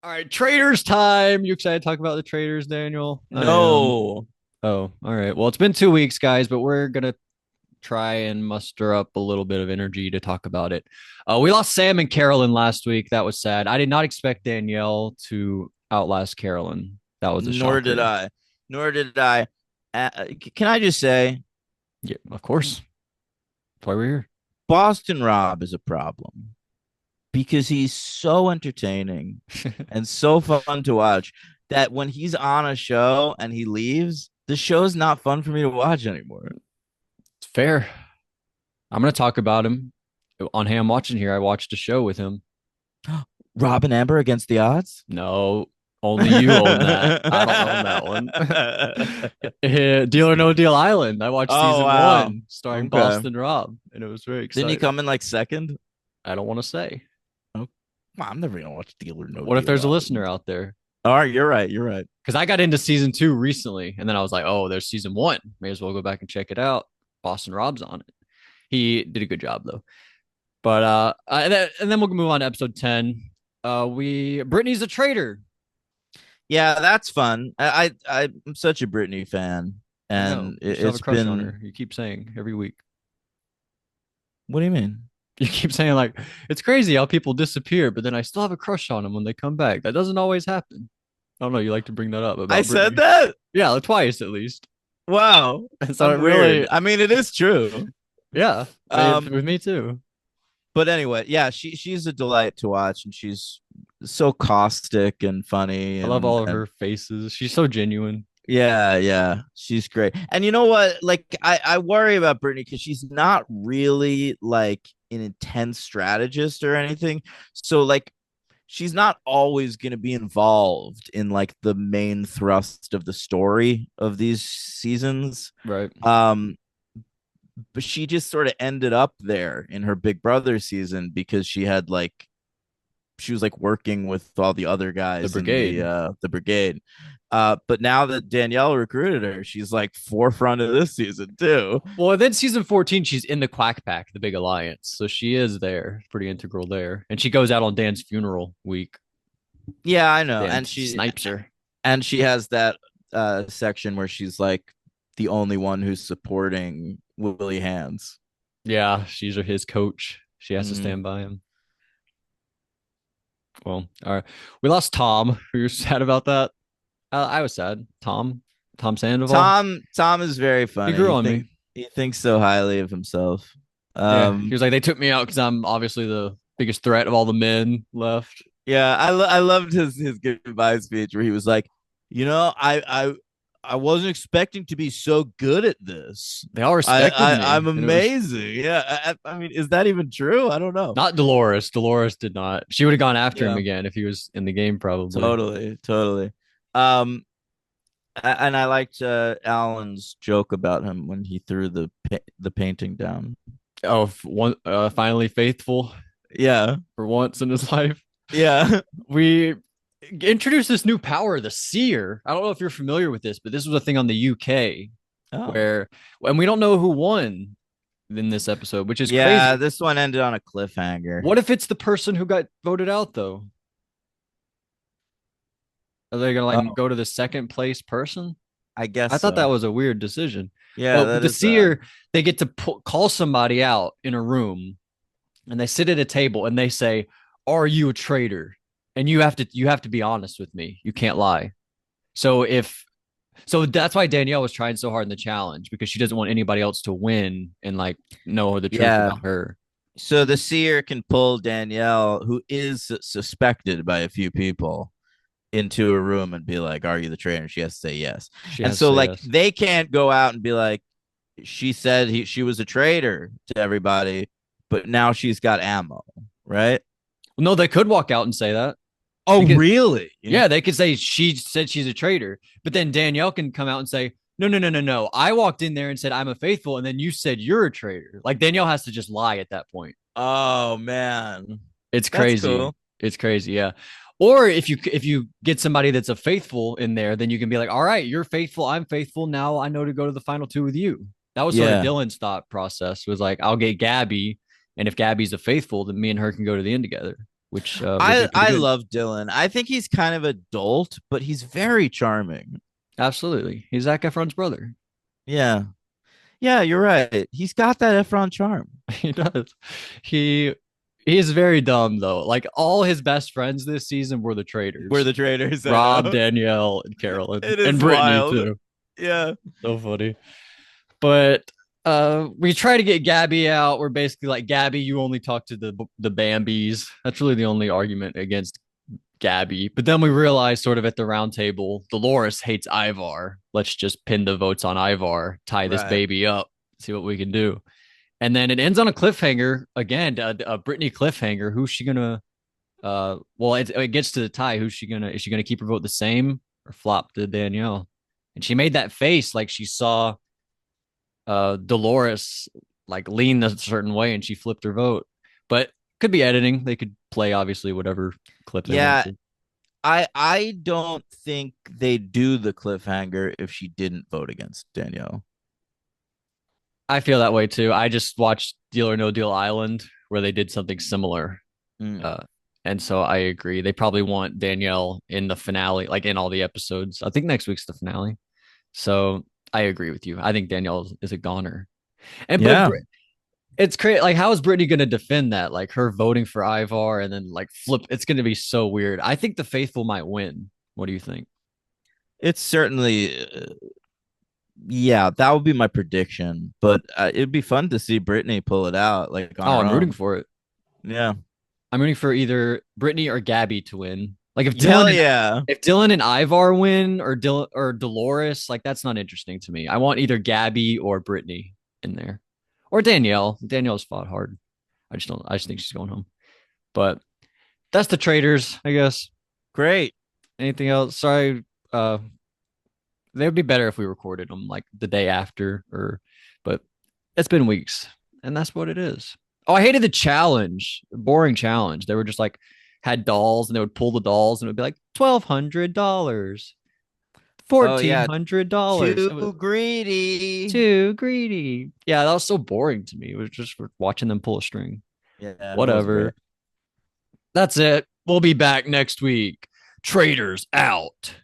All right, Traitors time. You excited to talk about the Traitors, Daniel? I am. No. Oh, all right. Well, it's been 2 weeks, guys, but we're gonna try and muster up a little bit of energy to talk about it. We lost Sam and Carolyn last week. That was sad. I did not expect Danielle to outlast Carolyn. That was a Nor did shocker. I. Nor did I. Can I just say, Yeah, of course. That's why we're here. Boston Rob is a problem because he's so entertaining and so fun to watch that when he's on a show and he leaves, the show's not fun for me to watch anymore. It's fair. I'm gonna talk about him on Ham Watching here. I watched a show with him. Rob and Amber against the odds? No, only you own that. I don't own that one. Deal or No Deal Island. I watched Oh, season wow. one starring Okay. Boston Rob, and it was very Didn't he exciting. come in like second? I don't want to say. Oh, I'm never going to watch Deal or No What if Deal there's a listener Island. out there? All right, you're right. You're right. Because I got into season two recently, and then I was like, oh, there's season one. May as well go back and check it out. Boston Rob's on it. He did a good job though. But and then we'll move on to episode 10. We Brittany's a traitor. Yeah, that's fun. I'm such a Britney fan, I know. and You still have a it's crush on been. her. You keep saying every week. What do you mean? You keep saying like it's crazy how people disappear, but then I still have a crush on them when they come back. That doesn't always happen. I don't know. You like to bring that up I about said Brittany. that. Yeah, like twice at least. Wow, And so it I'm weird. really, I mean, it is true. yeah, Um, with me too. but anyway, yeah, she's a delight to watch, and she's so caustic and funny, I love all of and her faces. She's so genuine. yeah, she's great. And you know what? Like, I worry about Brittany because she's not really like an intense strategist or anything. So like she's not always going to be involved in like the main thrust of the story of these seasons. Right. Um, but she just sort of ended up there in her Big Brother season because she was like working with all the other The guys in brigade. the brigade. But now that Danielle recruited her, she's like forefront of this season too. Well, then season 14, she's in the Quack Pack, the big alliance. So she is there, pretty integral there. And she goes out on Dan's funeral week. Yeah, I know. Dan snipes her. And she has that section where she's like the only one who's supporting Willie Hands. Yeah, she's his coach. She has to Mm. stand by him. Well, all right. We lost Tom. Were you sad about that? I was sad. Tom Sandoval. Tom is very He funny. grew on me. He thinks so highly of himself. Yeah, he Um, was like, they took me out because I'm obviously the biggest threat of all the men left. yeah, I loved his goodbye speech where he was like, you know, I wasn't expecting to be so good at this. They all respected I'm me, and it was amazing. Yeah, I mean, is that even true? I don't know. not Dolores. Dolores did not. She would have gone after him Yeah, again if he was in the game, probably. totally. Um, and I liked Alan's joke about him when he threw the painting down. Oh, one finally faithful Yeah, for once in his life. yeah. We introduced this new power, the seer. I don't know if you're familiar with this, but this was a thing on the UK Oh, where, and we don't know who won in this episode, which is yeah. crazy. This one ended on a cliffhanger. What if it's the person who got voted out, though? Are they gonna like Oh, go to the second place person? I guess I thought that so. was a weird decision. Yeah, But with that the is odd. seer, they get to call somebody out in a room, and they sit at a table and they say, "Are you a traitor?" And you have to be honest with me. You can't lie. So if so that's why Danielle was trying so hard in the challenge because she doesn't want anybody else to win and like know the truth Yeah. about her. So the seer can pull Danielle, who is suspected by a few people, into a room and be like, "Are you the traitor?" And she has to say yes. She And has to so say like yes. they can't go out and be like, she said she was a traitor to everybody, but now she's got ammo, right? Well, no, they could walk out and say that. Oh, Because really? yeah, they could say she said she's a traitor, but then Danielle can come out and say, no, no, no, no, no. I walked in there and said I'm a faithful, and then you said you're a traitor. Like Danielle has to just lie at that point. Oh man, It's that's crazy. cool. It's crazy, yeah. Or if you get somebody that's a faithful in there, then you can be like, all right, you're faithful, I'm faithful. Now I know to go to the final two with you. That was sort of Yeah, Dylan's thought process was like, I'll get Gabby, and if Gabby's a faithful, then me and her can go to the end together. which would I be pretty I good. love Dylan. I think he's kind of adult, but he's very charming. Absolutely. He's Zac Efron's brother. Yeah. Yeah, you're right. He's got that Efron charm. He does. He he is very dumb though. Like all his best friends this season were the We're traitors. the traitors, I Rob, know. Danielle, and Carolyn, It and is Brittany wild. too. Yeah. So funny. But we try to get Gabby out. We're basically like, Gabby, you only talk to the Bambies. That's really the only argument against Gabby. But then we realize, sort of at the round table, Dolores hates Ivar. Let's just pin the votes on Ivar, tie this Right. baby up, see what we can do. And then it ends on a cliffhanger again, a Brittany cliffhanger. Who's she gonna? Well, it gets to the tie. Who's she gonna? Is she gonna keep her vote the same or flop to Danielle? And she made that face like she saw Dolores like lean a certain way and she flipped her vote. But could be editing. They could play obviously whatever clip they want Yeah, to. I don't think they do the cliffhanger if she didn't vote against Danielle. I feel that way too. I just watched Deal or No Deal Island where they did something similar. Mm. Uh, and so I agree. They probably want Danielle in the finale, like in all the episodes. I think next week's the finale. So I agree with you. I think Danielle is a goner. And but Yeah. it's crazy. Like, how is Brittany going to defend that? Like her voting for Ivar and then like flip. It's going to be so weird. I think the faithful might win. What do you think? It's certainly yeah, that would be my prediction, but it'd be fun to see Brittany pull it out like on Oh, her I'm rooting own. for it. Yeah. I'm rooting for either Brittany or Gabby to win. Like Hell yeah. If Dylan and Ivar win, or Dylan or Dolores, like that's not interesting to me. I want either Gabby or Brittany in there, or Danielle. Danielle's fought hard. I just don't. I just think she's going home. But that's the Traitors, I guess. Great. Anything else? Sorry. They would be better if we recorded them like the day after, or. But it's been weeks, and that's what it is. Oh, I hated the challenge. Boring challenge. They were just like had dolls, and they would pull the dolls, and it would be like $1,200, Oh fourteen yeah. hundred dollars. Too It was greedy. too greedy. Yeah, that was so boring to me. It was just watching them pull a string. Yeah, it was great. Whatever. That's it. We'll be back next week. Traders out.